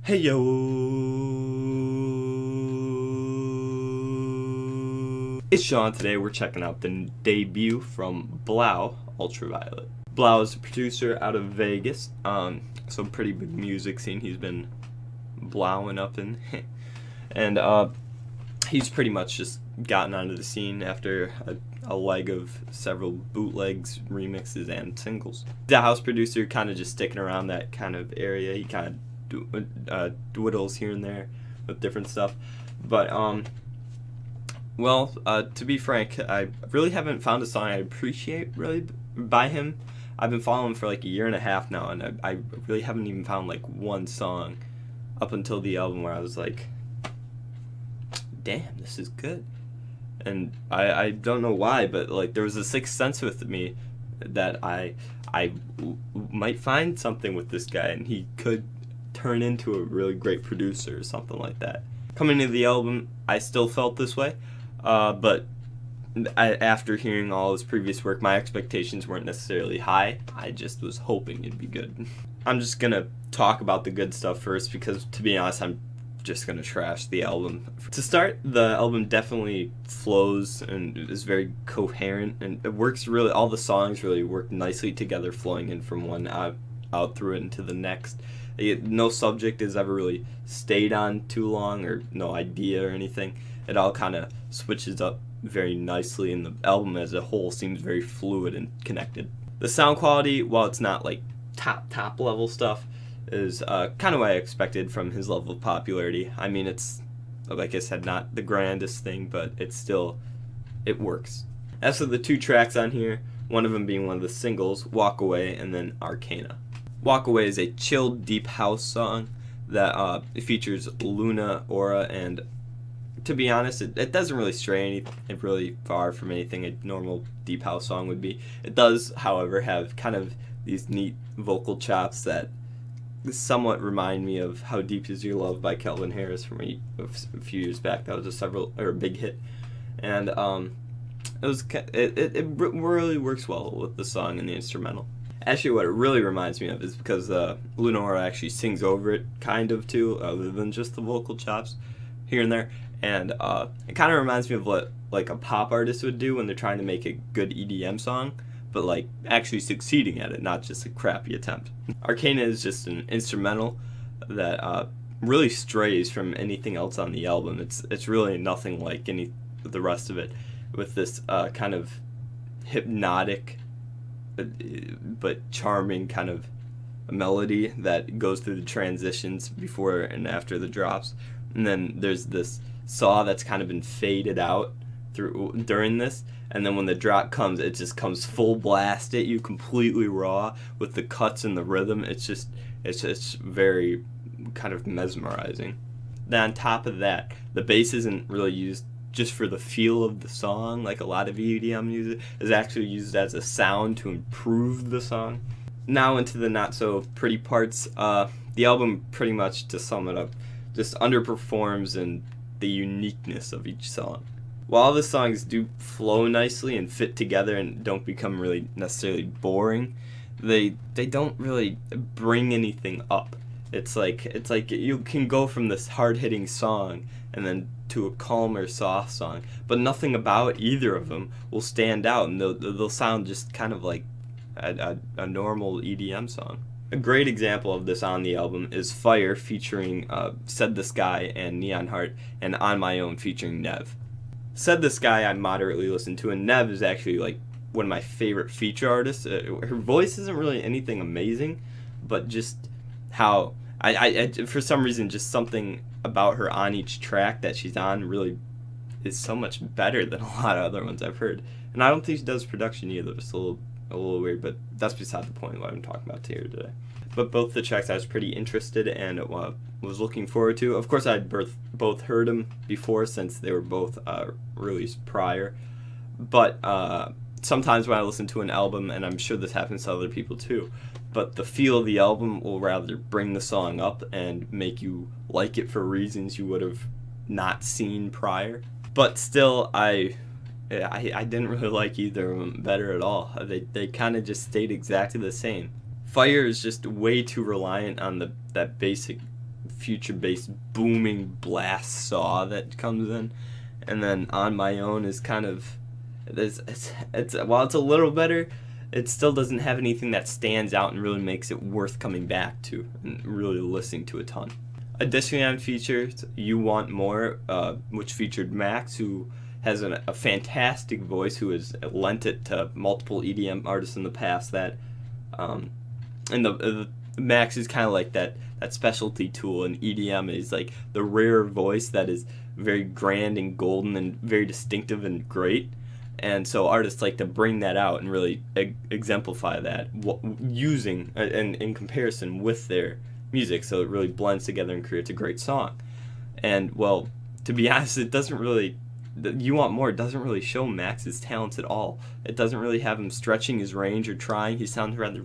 Hey yo! It's Sean. Today we're checking out the debut from Blau, Ultraviolet. Blau is a producer out of Vegas, some pretty big music scene he's been blowing up in. And he's pretty much just gotten onto the scene after a leg of several bootlegs, remixes, and singles. The house producer kind of just sticking around that kind of area. He kind of dwiddles here and there with different stuff, but to be frank, I really haven't found a song I appreciate really by him. I've been following him for like a year and a half now, and I really haven't even found like one song up until the album where I was like, damn, this is good. And I don't know why, but like there was a sixth sense with me that I might find something with this guy, and he could turn into a really great producer or something like that. Coming into the album, I still felt this way, but after hearing all his previous work, my expectations weren't necessarily high. I just was hoping it'd be good. I'm just gonna talk about the good stuff first because, to be honest, I'm just gonna trash the album. To start, the album definitely flows and is very coherent, and it works really. All the songs really work nicely together, flowing in from one out through it into the next. No subject is ever really stayed on too long, or no idea or anything. It all kind of switches up very nicely, and the album as a whole seems very fluid and connected. The sound quality, while it's not like top level stuff, is kind of what I expected from his level of popularity. I mean, it's, like I said, not the grandest thing, but it works. As for the two tracks on here, one of them being one of the singles, Walk Away, and then Arcana. Walk Away is a chilled, deep house song that features Luna, Aura, and to be honest, it doesn't really stray really far from anything a normal deep house song would be. It does, however, have kind of these neat vocal chops that somewhat remind me of How Deep Is Your Love by Calvin Harris from a few years back. That was a big hit, and it really works well with the song and the instrumental. Actually, what it really reminds me of is because Lunora actually sings over it, kind of too, other than just the vocal chops here and there. And it kind of reminds me of what like a pop artist would do when they're trying to make a good EDM song, but like actually succeeding at it, not just a crappy attempt. Arcana is just an instrumental that really strays from anything else on the album. It's really nothing like any of the rest of it, with this kind of hypnotic but charming kind of melody that goes through the transitions before and after the drops, and then there's this saw that's kind of been faded out during this, and then when the drop comes, it just comes full blast at you, completely raw with the cuts and the rhythm. It's very kind of mesmerizing. Then on top of that, the bass isn't really used just for the feel of the song, like a lot of EDM music, is actually used as a sound to improve the song. Now into the not so pretty parts. The album, pretty much to sum it up, just underperforms in the uniqueness of each song. While the songs do flow nicely and fit together and don't become really necessarily boring, they don't really bring anything up. It's like you can go from this hard-hitting song and then to a calmer, soft song, but nothing about either of them will stand out, and they'll sound just kind of like a normal EDM song. A great example of this on the album is Fire featuring Said the Sky and Neon Heart, and On My Own featuring Nev. Said the Sky I moderately listen to, and Nev is actually like one of my favorite feature artists. Her voice isn't really anything amazing, but just how I for some reason, just something about her on each track that she's on really is so much better than a lot of other ones I've heard. And I don't think she does production either. It's a little weird, but that's beside the point what I'm talking about here today. But both the tracks I was pretty interested and was looking forward to. Of course, I'd both heard them before since they were both released prior. But sometimes when I listen to an album, and I'm sure this happens to other people too, but the feel of the album will rather bring the song up and make you like it for reasons you would have not seen prior. But still, I didn't really like either of them better at all. They kind of just stayed exactly the same. Fire is just way too reliant on that basic future-based booming blast saw that comes in, and then On My Own is kind of it's while it's a little better, it still doesn't have anything that stands out and really makes it worth coming back to and really listening to a ton. Additionally, on features, You Want More, which featured Max, who has a fantastic voice, who has lent it to multiple EDM artists in the past. That and the Max is kind of like that specialty tool in EDM. Is like the rare voice that is very grand and golden and very distinctive and great. And so artists like to bring that out and really exemplify that using and in comparison with their music, so it really blends together and creates a great song. And well, to be honest, it doesn't really, You Want More doesn't really show Max's talents at all. It doesn't really have him stretching his range or trying. He sounds rather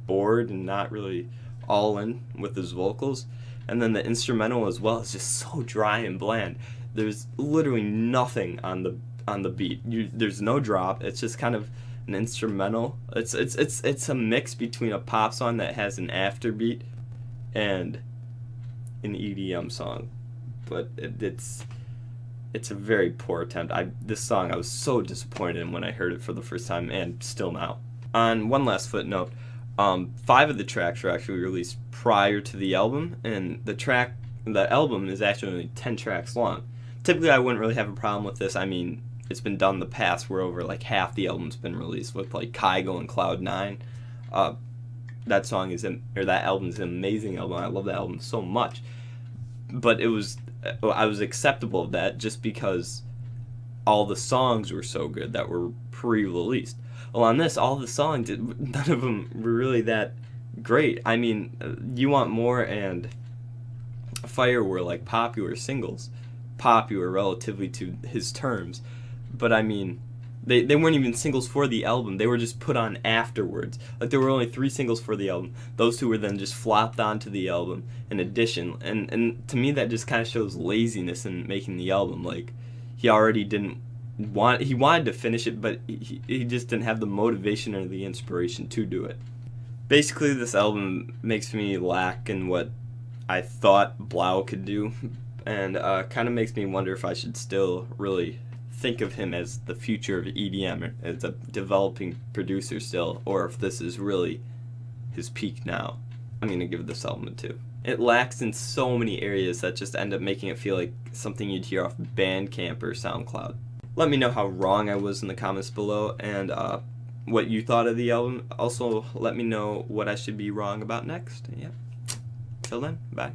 bored and not really all in with his vocals. And then the instrumental as well is just so dry and bland. There's literally nothing on the beat. There's no drop. It's just kind of an instrumental. It's a mix between a pop song that has an afterbeat and an EDM song, but it's a very poor attempt. This song I was so disappointed in when I heard it for the first time, and still now. On one last footnote, 5 of the tracks were actually released prior to the album, and the album is actually only 10 tracks long. Typically, I wouldn't really have a problem with this. I mean, it's been done in the past where over like half the album's been released with like Kygo and Cloud9. That album is an amazing album. I love that album so much. But I was acceptable of that just because all the songs were so good that were pre-released. Well, on this, all the songs, none of them were really that great. I mean, You Want More and Fire were like popular singles. Popular relatively to his terms. But I mean, they weren't even singles for the album. They were just put on afterwards. Like, there were only 3 singles for the album. Those 2 were then just flopped onto the album in addition. And to me, that just kind of shows laziness in making the album. Like, he wanted to finish it, but he just didn't have the motivation or the inspiration to do it. Basically, this album makes me lack in what I thought Blau could do, and kind of makes me wonder if I should still really think of him as the future of EDM, as a developing producer still, or if this is really his peak now. I'm going to give this album a 2. It lacks in so many areas that just end up making it feel like something you'd hear off Bandcamp or SoundCloud. Let me know how wrong I was in the comments below, and what you thought of the album. Also, let me know what I should be wrong about next. Yeah. Till then, bye.